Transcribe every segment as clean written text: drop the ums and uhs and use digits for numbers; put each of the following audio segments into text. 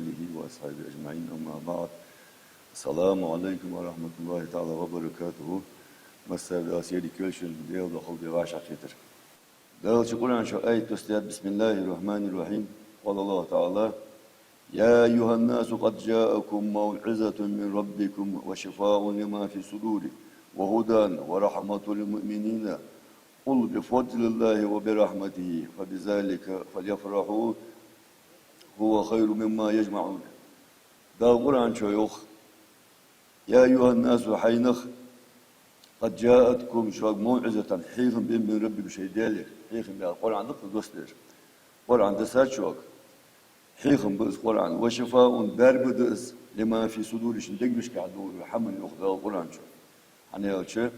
آله وأصحابه أجمعين أما بعد السلام عليكم ورحمة الله تعالى وبركاته مساء سيدي كلشن ديال دخول بغاش عقيتر دال شكرا عن شو آية تستياد بسم الله الرحمن الرحيم قال الله تعالى يا أيها الناس قد جاءكم موعظة من ربكم وشفاء لما في الصدور وهدى ورحمة للمؤمنين قل بفضل الله وبرحمته فبذلك فليفرحوا هو خير مما يجمعون دا القرآن شيوخ يا أيها الناس حينخ قد جاءتكم شوق موعظة حيثم من ربكم شيء دالك حيثم بالقرآن نقل دوستر قرآن دسات شوق حيثم بس قرآن وشفاء درب دس لما في صدور شندق مش كعدور حمل يأخذ القرآن شو أنا يقول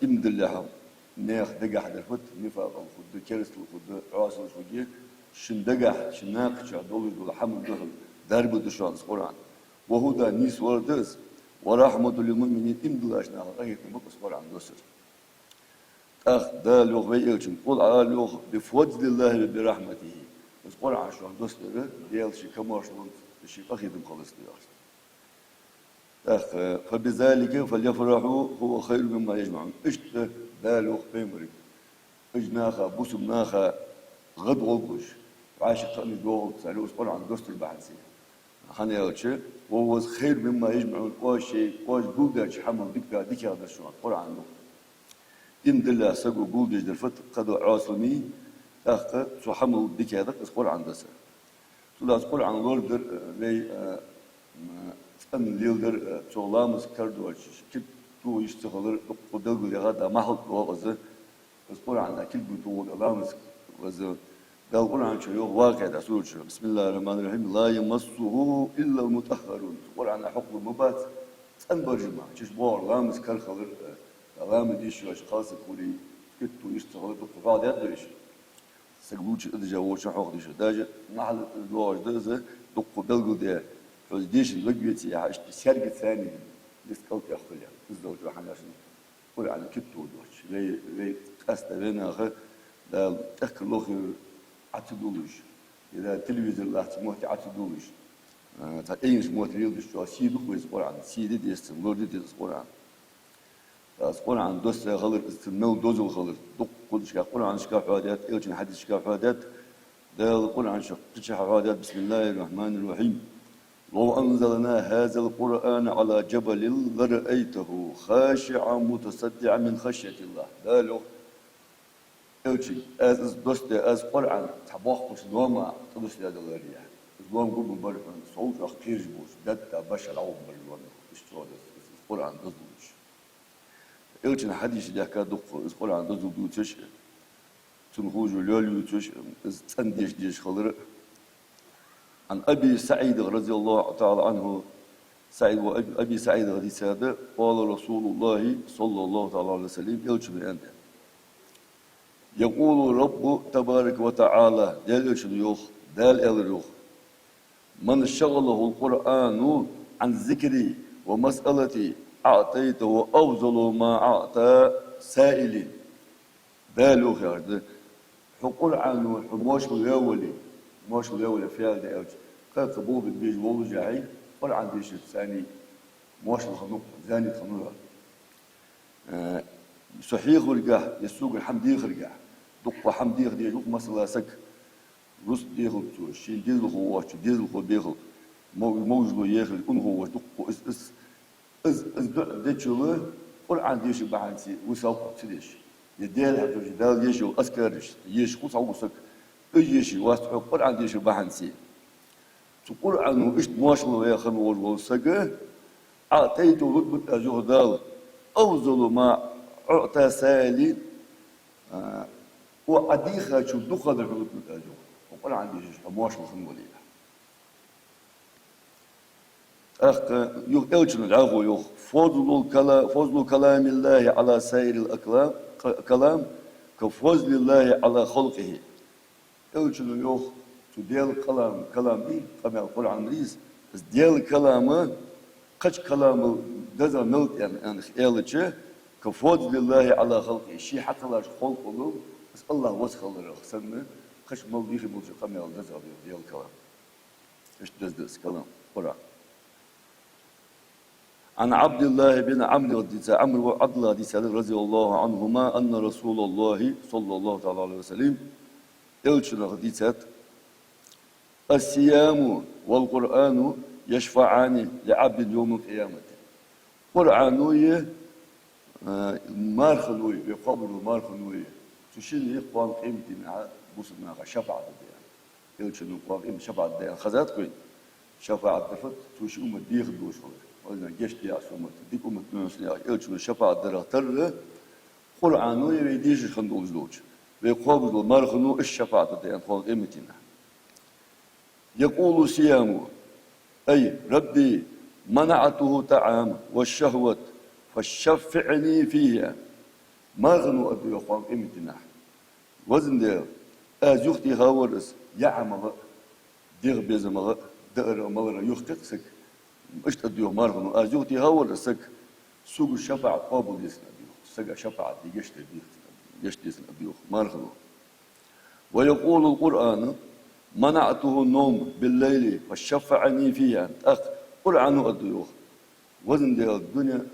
إمد الله ناخ دقح درفت نفاق الخد كرس الخد عاصل الخدية شندقح شناق شعدول دول حمل دخل درب دشان القرآن وهو ده نيس وردس ورحمة للمؤمنين إمد الله شناق أيه مقص قرآن دوسر أخ ده لغ بيجلشن قل على لغ بفضل الله برحمته بس قرآن شو عن دوسر ديال شيء كمارش شيء أخي بمخلص ديال أخ فبذلك فليفرحوا هو خير مما يجمعون إشت بالوخ بيمرك إجناخا بوسمناخا غد غلقش عاشق قمي دوغ سألوش قرآن دوستر بحثي خاني يوتشي وهو خير مما يجمعون قوش شيء قوش بولداش حمل دكا ديك هذا الشوان قرآن دو دين دلله سقو بولداش درفت قدو عاصلمي أخ سو حمل ديك هذا قرآن دسر سلاس قرآن لوردر لي أن ليلدر شغلامز كردوش كت تو يشتغلر قدروا لغدا ما حط وغزة بس قرآن كل بتوع لامز وغزة ده القرآن شيء واقع ده سورة بسم الله الرحمن الرحيم لا يمسه إلا المطهرون قرآن حكم مبات أنبرجما شش بور لامز كرخلر لامز ديش أشخاص كوري كت تو يشتغلر بقطع يدرش سقوش إدجا وش حق ديش داجة محل الواج ده دق بلغو ده فديش اللقيتي عشت سرقة ثاني لسكوت يأخذها الزوج وحناشن قرآن كتو دوش لي أستبينا خ ده أكل لغ عتدولش إذا تلفزيون الله تموت عتدولش تا إيش موت ريلش شو سيد خويز قرآن سيد ديستم لورد ديست قرآن بس قرآن دوست غلط استمنو دوزل غلط دق قدش قرآن شكا حوادات إلشن حديث شكا حوادات ده القرآن شكا حوادات بسم الله الرحمن الرحيم لو أنزلنا هذا القرآن على جبل لرأيته خاشعا متصدعا من خشية الله ده لو إلشي از دوست از قرآن تباخش نوما تدوس هذا الغرية زوام قوم برفن صوت أخير بوش دتا بشر عوم باللون اشتغل القرآن دزوش إلشي الحديث ده كادق القرآن دزو دوتش تنخوج لوليو تش تنديش ديش خضر عن أبي سعيد رضي الله تعالى عنه سعيد وأبي سعيد رضي سادة قال رسول الله صلى الله تعالى عليه وسلم يلشم أنت يقول رب تبارك وتعالى دال يلشم يوخ دال الروخ من شغله القرآن عن ذكري ومسألتي أعطيته أفضل ما أعطى سائلين دال يوخ يعني القرآن حموش الأولي مش الأول في هذا الأوج كان قبول بالبيج والله جاي ولا عنديش الثاني مش الخنوق ثاني خنوق صحيح رجع يسوق الحمدي رجع دق حمدي رجع دق مثلا سك رست ديخل تو شين ديزل هو ديزل هو بيخل موج له يخل أن هو دق إز دتشله ولا عنديش بعانسي وساق تديش يديل هذا الجدال يجوا أسكرش يش قص عوسك أيشي واستحق قرآن ديش بحنسي تقول عنه إيش ماشلو يا خمول والسجى أعطيته رتبة أجهدال أفضل ما أعطى سالي وأديخها شو دخل رتبة أجهد وقرآن ديش ماشلو خمولي أخ يخ أوجن العفو يخ فضل كلام الله على سائر الكلام كفضل الله على خلقه أوجن يخ تديل كلام دي كما القرآن ريز بس ديل كلامه قش كلامه دزا ملت يعني خيالته كفضل الله على خلقه شيء حتى لا خلقه بس الله وسخ الله سنه قش ملديه ملت كما دزا ديل كلام إيش دز كلام قرآن. عن عبد الله بن عمرو عبد الله رضي الله عنهما أن رسول الله صلى الله عليه وسلم elçine hadisat الصيام والقرآن يشفعان لعبد يوم القيامة. قرآنوية مارخنوية يقابل مارخنوية تشيل يقوم قيمتنا بوسنا شفاعة ده elçinin قوم شفاعة ده خزات كوين شفاعة دفت توش ديخ دوش ولا جشت يا سومت ديك نوسني elçinin شفاعة ده تر قرآنوية ويديش خندوش دوش ويقابل مارخنو الشفاعة ده قوم قيمتنا. يقول صيامه أي ربي منعته طعام والشهوة فشفعني فيها مارخنو أدو يقوم قيمتنا. وزن ده أزوختي هاورس يعمل دير بيزمغ دقر مغر يختقسك مش تديو مارغنو أزوختي هاورسك سوق الشفاعة قابل يسنا ديو سجى شفاعة دي جشت يسنا ديو مارغنو. ويقول القرآن منعته النوم بالليل فشفعني فيها قرآن أديو وزن ده الدنيا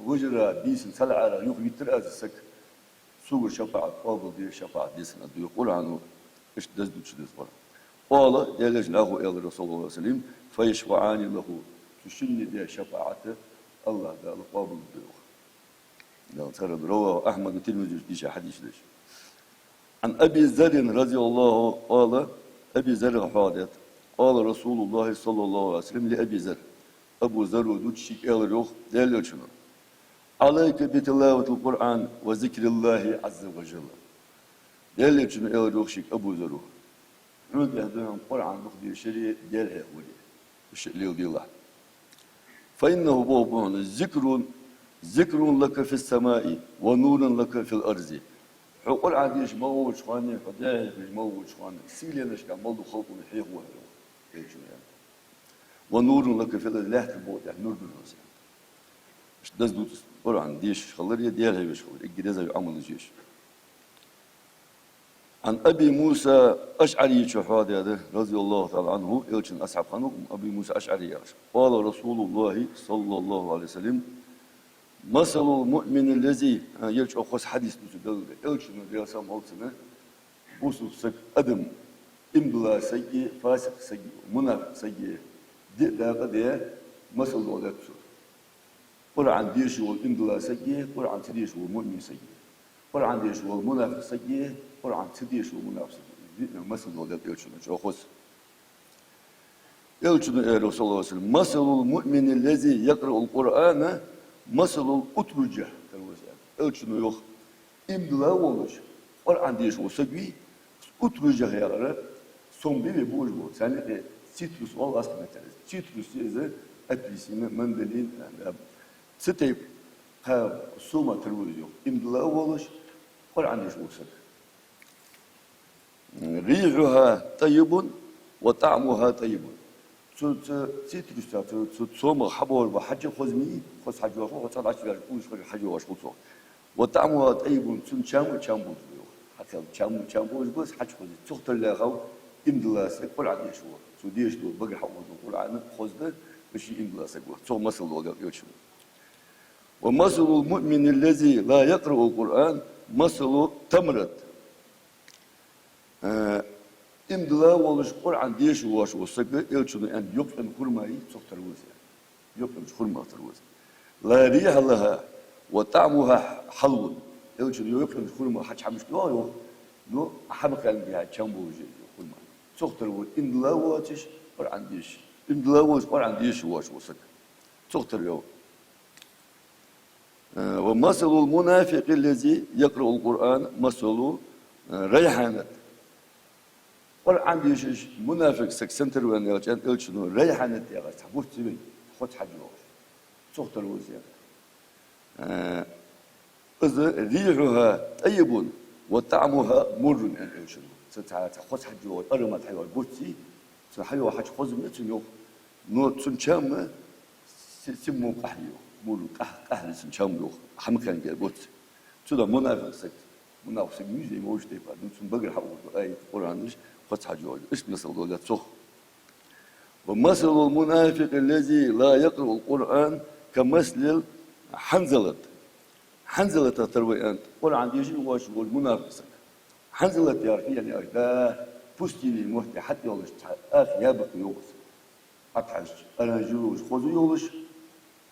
وجرى ديسن سلعة يخ يترأسك سوق الشفاعة قابل دي شفاعة ديسنا ديو قرآن إيش دزدو تشدز برا. قال دلج له إلى الرسول الله عليه وسلم فيشفعان له تشن دي شفاعته الله قال قابل ديوخ. لو ترى رواه أحمد الترمذي ديش حديث ليش. عن أبي ذر رضي الله قال أبي ذر حادث قال رسول الله صلى الله عليه وسلم لأبي ذر أبو ذر ودوتشي إلى الروح دلج شنو عليك بتلاوة القرآن وذكر الله عز وجل. دلج شنو إلى الروح شيك أبو ذر عود يهدون القرآن نخدي شريع ديالها ولي الشيء الله فإنه بوبون ذكر لك في السماء ونور لك في الأرض. القرآن ديش موج خاني فداه ديش موج خاني سيلي نشكا مولد خلق الحيق وهلو يعني ونور لك في الأرض لا تبوت يعني نور بالناس مش دزدوت القرآن ديش خلري ديالها بيشخل الجريزة يعمل الجيش. عن أبي موسى أشعري شهاد هذا رضي الله تعالى عنه إلشن أصحاب خانوك أبي موسى أشعري قال رسول الله صلى الله عليه وسلم مثل المؤمن الذي يلش أخص حديث نسبة إلشن الرئاسة مالتنا بوسو سك أدم إمبلا سيء فاسق سيء منافق سيء دي قد مثل ذلك قرآن ديش والإمبلا سيء قرآن تديش والمؤمن سيء قرآن ديش والمنافق سيء قرآن تديش ومنافس مثل ذلك يلشون شو خص يلشون رسول الله صلى الله عليه وسلم مثل المؤمن الذي يقرأ القرآن مثل الأترجة يلشون يخ إملا ولش قرآن ديش وسقي أترجة هيارة سومبي بوج بو سنة سيتروس ولا أصلا مثلا سيتروس إذا أبليسين مندلين ستة ها سوما ترويجو إملا ولش قرآن ديش وسقي ريحها طيب وطعمها طيب. سيتروس تصوم حبور وحج خزمي خز حج وخو طلع شوية كوش خد حج وشخوصه وطعمها طيب شام بوز حتى شام بوز بس حج خز تختار له خو إمدلاس كل عادي شو ديش دو بقى حوض كل عادي خزده بشي إمدلاس يقول تصوم مثل ولا يوشوا. ومثل المؤمن الذي لا يقرأ القرآن مثل تمرة إمدلا ولش قرآن ديش واش وسقى يلشون أن يقفن خرماي سكتر وزيا يقفن خرما تروز لا ريح لها وطعمها حلو يلشون يقفن خرما حش حمش نو أحمق عن بها جنبه وجه خرما سكتر إمدلا واتش قرآن ديش إمدلا وش قرآن ديش واش وسقى سكتر يو. ومثل المنافق الذي يقرأ القرآن مثل ريحانة قرآن ديش منافق سكسنتر وين يلجأ إلشنو ريحانة يا غاس حبوش تبي خد حجوش سكتر وزيا. إذا ريحها طيب وطعمها مر يعني إلشنو ستعرف خد حجوش أرمت حيوان بوتي سحيو حج خزم إتنيو نو تنشام سمو قحيو مولو قحل سنشام يو حمكان جل بوت تدا منافق سك ميزي موش تيبا نتون بقر حقوق أي قرآنش خد حجوش إيش نسأل دولة صخ. ومثل المنافق الذي لا يقرأ القرآن كمثل حنزلة. حنزلة تروي أنت قرآن يجي واش المنافق حنزلة يعرف يعني أجدا بوستيني مهتي حتى يولش آخر يابق يوغس أتحش أنا جوش خذوا يولش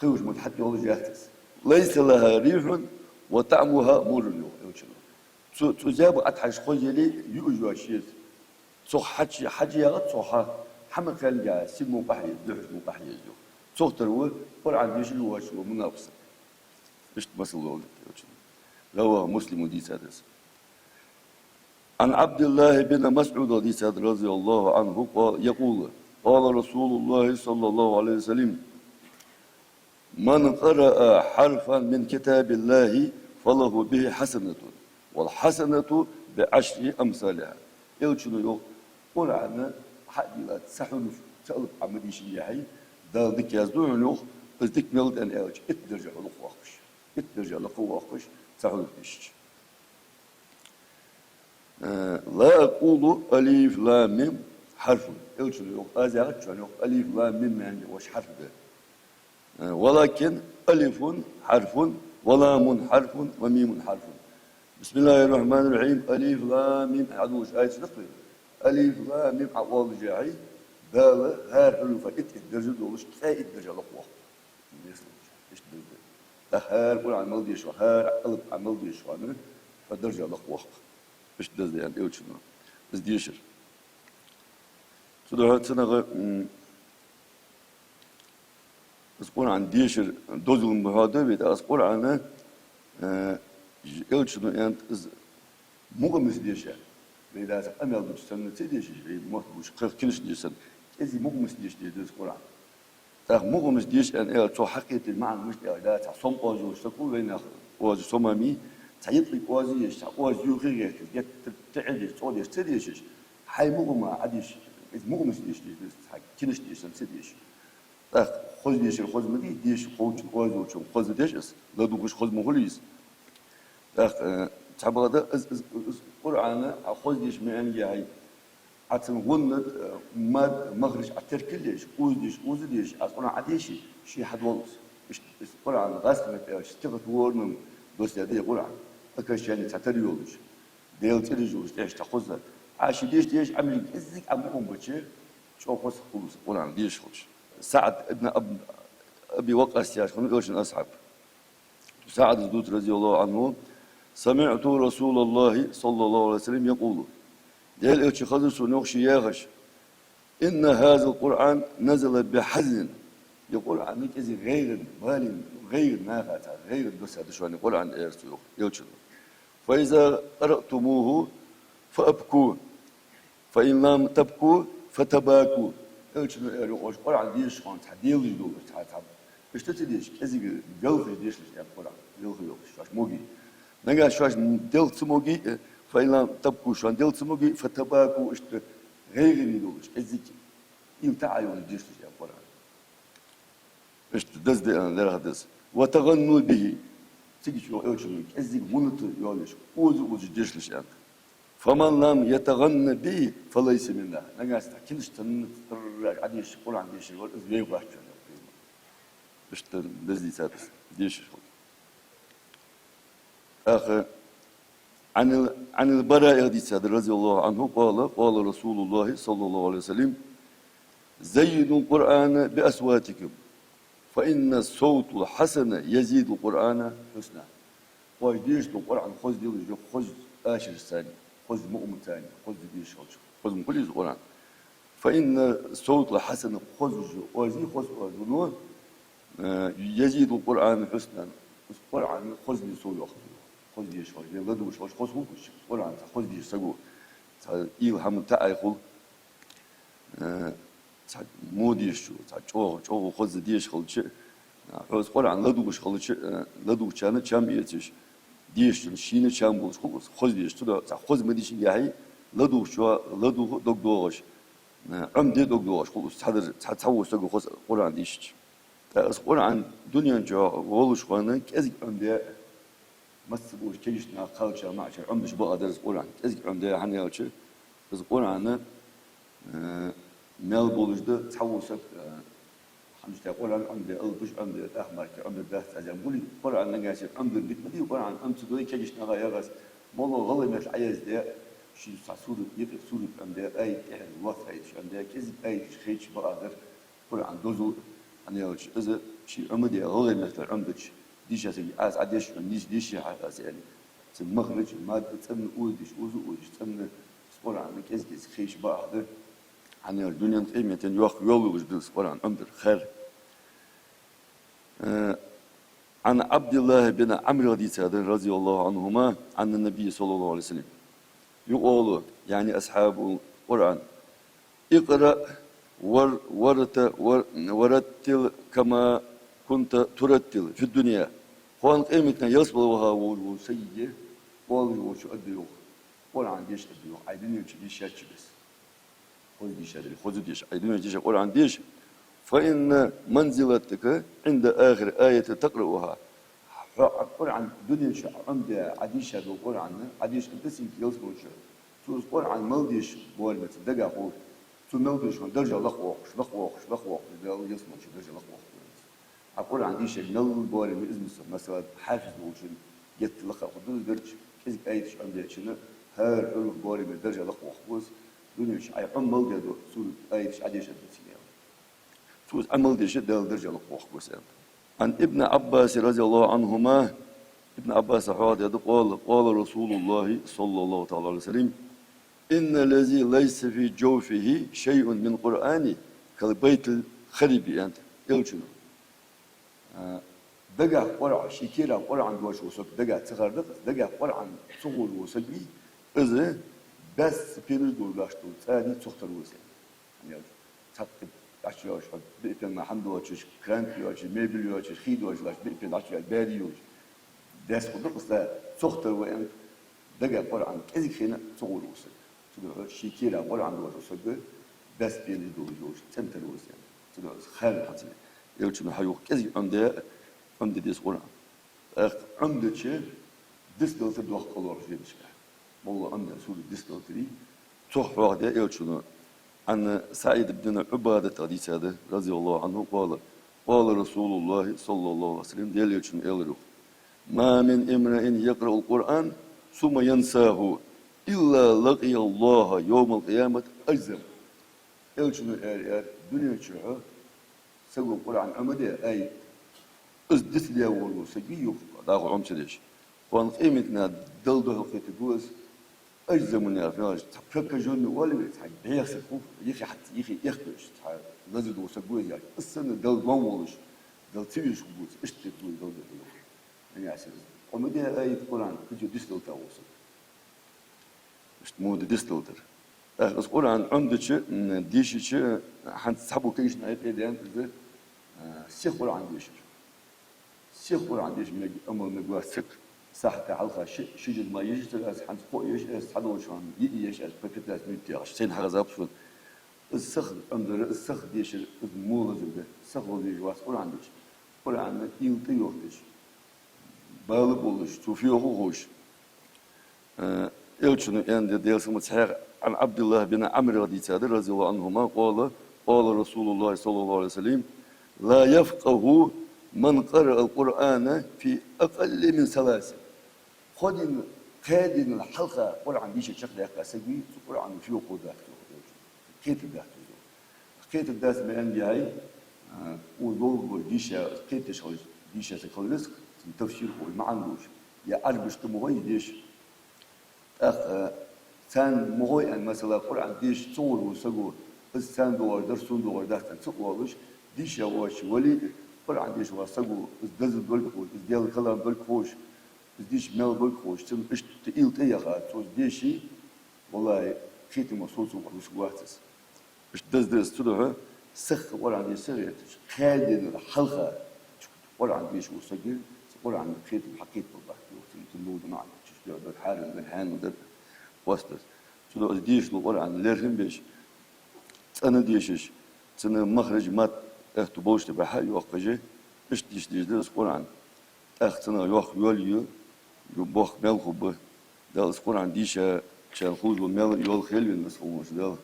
قوش مت حتى يولش يهتس ليس لها ريح وطعمها مر يوغ تجاب أتحش خذي يوجوا شيء صح حج يغط صحة حمل كان جا سمو بحي دحش مو بحي يجوا صح تروي قرآن يجي واش منافق مش تمثل ولد لو مسلم دي سادس عن عبد الله بن مسعود رضي الله عنه يقول قال رسول الله صلى الله عليه وسلم من قرأ حرفا من كتاب الله فله به حسنة والحسنة بعشر أمثالها يلشنو يو قرآن حديث سحن سأل عمدي شيعي ذلك يزدون يو ازدك ملد أن ألش اتدرجع لقواقش اتدرجع لقواقش سحن فيش لا أقول ألف لام ميم حرف يلشن يوق أزعج شان يوق ألف لام ميم يعني وش حرف ده ولكن ألف حرف ولام حرف وميم حرف بسم الله الرحمن الرحيم ألف لام ميم عدوش آية نقل ألف لام ميم أول جاعي دال هار حروف درجة دولش كفاية درجة لقوة إيش درجة هار قول عن ملدي شو هار قلب عن ملدي شو أنا فدرجة لقوة مش دز يعني ايش شنو بس ديشر صدق سنة أسقول عن ديشر دوز المهادة بيت أسقول عنه ايش شنو يعني مو مس ديشر بيدا أمل دوش سنة تديشر ما بوش كلش ديشر إذا مو مس ديش ديش أسقول عنه تاخ مو مس ديش أن إيه تو حقيقة المعنى مش ده تصم أوجو شكو بين أوجو صمامي تعيطلك وازيش تعواز يوغيك جت تعديش تعوديش تديش حي مغمى عديش إذ مغمس ديش ديش كلش ديش تديش أخ خذ ديش الخذ مدي ديش خوج وازو شو خذ ديش لا دوغش خذ مغليز أخ تعبر هذا قرآن خذ ديش من جاي عتم غنت ماد مخرج عتركل ديش أوز ديش أصلا عديشي شيء حد والله قرآن غاسل اشتغل ورنم دوست هذه قرآن أكش يعني تعتريولش ديل تريجوش ليش تخوزه عاش ديش عمل إزيك عمهم بتشي شو خص خلص قرآن ديش خوش سعد ابن أبي وقاص يا شخون إيش أصحاب سعد الزدود رضي الله عنه سمعت رسول الله صلى الله عليه وسلم يقول ديل إيش خذ سنوخش ياغش إن هذا القرآن نزل بحزن يقول عنك إذا غير نافع غير الدرس هذا شو يقول عن إيرسيو يوتشل فإذا قرأتموه فأبكوا فإن لم تبكوا فتباكوا يوتشل يقول عن ديش عن تعديل يدور تعب إيش تديش إذا جلخ ديش يعني قرآن جلخ شاش موجي نجا شاش دل تموجي فإن لم تبكوا شو دل تموجي فتباكوا إيش غير يدور إذا يمتعون ديش يعني قرآن إيش تدز ده أنا لا هدز وتغنوا به تيجي شو إيش إزاي ونت يالش أوز جيشلش يعني فمن لم يتغنى به فليس منا نجاس كلش تنتر عديش قول عن ديش يقول إزاي واحد إيش تدز دي سادس ديش آخر عن البراء دي سادس رضي الله عنه قال رسول الله صلى الله عليه وسلم زينوا القرآن بأصواتكم فإن الصوت الحسن يزيد القرآن حسنا. ويديش القرآن خذ ديش خذ آشر الثاني خذ مؤمن ثاني خذ ديش خذ من كل القرآن. فإن الصوت الحسن خذ وزي خذ نور يزيد القرآن حسنا. القرآن خذ ديش خذ ديش خذ يغدوش خذ خوش القرآن خذ ديش سجوا. إلهم تأيخل موديش شو خذ ديش خلش حوز قرآن لدوش كان كم بيتش ديش شينه كم بولش خذ ديش تدا خذ مديش ياهي لدوش دكدوش عمدي دكدوش خلص تحوس تقول خذ قرآن ديش بس قرآن دنيا جا ولش قانا كذي عمدي مسبوش كيشنا خالش معش عمدش بقى درس قرآن كذي عمدي هنيالش بس قرآن مال بولجده تحوسك حمشت قرآن عمد البش عمد الأحمر كعمد ده تزام قولي قرآن نجاسي عمد البيت مدي قرآن عمد تدوي كجش نغاية غاز والله غلي مثل عياز ده شو سعسود يفرق سود عمد أي يعني وقت أي شو عمد كذب أي خيش بقدر قرآن دوزو أنا يوش إذا شيء عمد غلي مثل عمدش ديش هسي عاز عديش ديش عاز يعني تمخرج ما تمن أودش أودش تمن قرآن كذب خيش بقدر عن الدنيا قيمة يوخ يولو وجدوس قرآن أمر خير عن عبد الله بن عمرو رضي الله عنهما عن النبي صلى الله عليه وسلم يقول يعني أصحاب القرآن اقرأ ورتل كما كنت ترتل في الدنيا قرآن قيمتنا يصبرها وسيء قال وشو أدري قرآن ديش أدري عايزين يمشي شاتش بس خذ ديش أيدون ديش القرآن ديش فإن منزلتك عند آخر آية تقرأها القرآن دنيا شو عند عديش هذا القرآن عديش بس يمكن يوصل شو شو القرآن ملديش بول مثل دقة هو شو ملديش من درجة لقوة ده يسمع شو درجة لقوة القرآن ديش مل بول من اسم مثلا حافظ وشو جت لقى خدوز درجة كذا آية شو عند شنو هار ألف بول من درجة لقوة دنيا أي عمل جدو سود أيش عديش الدنيا سود عمل ديش درجة لقوة بسام عن ابن عباس رضي الله عنهما ابن عباس قال رسول الله صلى الله عليه وسلم إن الذي ليس في جوفه شيء من قرآن كالبيت الخرب أنت يلشنو دقة قرآن شكيرة قرآن دوش وسق دقة تخرج دقة قرآن صغول وسقي إذا بس بيرد ولاشتو ثاني تختار وسام يعني تكتب أشياء بيبين محمد وجهش كرانك وجهش ميبل وجهش خيد وجهش بيبين أشياء باري وجه داس خدق بس تختار وين دقة قرآن كذي خينا صغول وسام تقول شكيرة قرآن دوش وسق بس بيرد ولاش تنتر وسام تقول خير حتى يلشون حيوك كذي عمد ديس قرآن عمد شيء ديس دلت دوخ قلور شيء بشكل والله عمد سورة ديس دلتري توح واحدة يلشون عن سعيد بن عبادة رضي الله عنه قال رسول الله صلى الله عليه وسلم ديال يلشون يلرو ما من امرئ يقرأ القرآن ثم ينساه إلا لقي الله يوم القيامة أجزم يلشون دنيا شرعه سوى القرآن عمده أي أزدث لي أول وسجيه داخل عمش ليش وان قيمتنا دلده الخيتبوز أجزم من الأفناج تفكر جون ولا بيتحج بيحسب يخي حتى يخي يخبش نزل وسجوز يعني السنة دل ضمولش دل تيجي شبوز اشتكوا دل يعني أساس عمده أي القرآن كجو ديستل تاوسل مش مود ديستلتر القرآن عمدة ديش شيء حنسحبوا كيش نعيد إيدين كذا سيخ قرآن ديش سيخ قرآن ديش من أمر نقول سك ساحة حلقة شجد ما يجي تلاس حنت فوق يجي حدو شان يجي بكتلاس ميتياش سين حاجة زابشون السخ عمدة السخ ديش المولد ده السخ ديش واس قرآن ديش قرآن يلتيوه ديش بالغ بولش توفيه خوش يلشون يعني ديالسهم صحيح عن عبد الله بن عمرو رضي الله عنهما قال رسول الله صلى الله عليه وسلم لا يفقه من قرأ القرآن في أقل من ثلاث خدين قادين الحلقة قرآن ديش شكل يقاسي القرآن فيه قدرة كيت الداس من أنبياء وذول ديش سكولس تفسير المعنوش يا أربش تموي ديش ثان مهوي أن مثلا القرآن ديش صور وسقور بس ثان دور درسون دور دهتن سقورش ديش واش ولي القرآن ديش وسقور دز دول خوش ديال الكلام دول خوش ديش مال دول خوش تم إيش تقيل تيجا توش ديشي والله خيت مصوص وخش واتس إيش دز تروح سخ القرآن ديش سريتش خادين الحلقة القرآن ديش وسقور القرآن خيت الحقيقة بالله تلود معنا تشتغل حارم من هان ودر واسطس شنو ديش القرآن ليرهم بيش أنا ديشش سنة مخرج مات اختبوش تبع حي وقجة إيش ديش درس القرآن أختنا يوخ يوليو يبوخ ملخو به ده القرآن ديشة شال خوز ومل يول خيل من مسؤول ده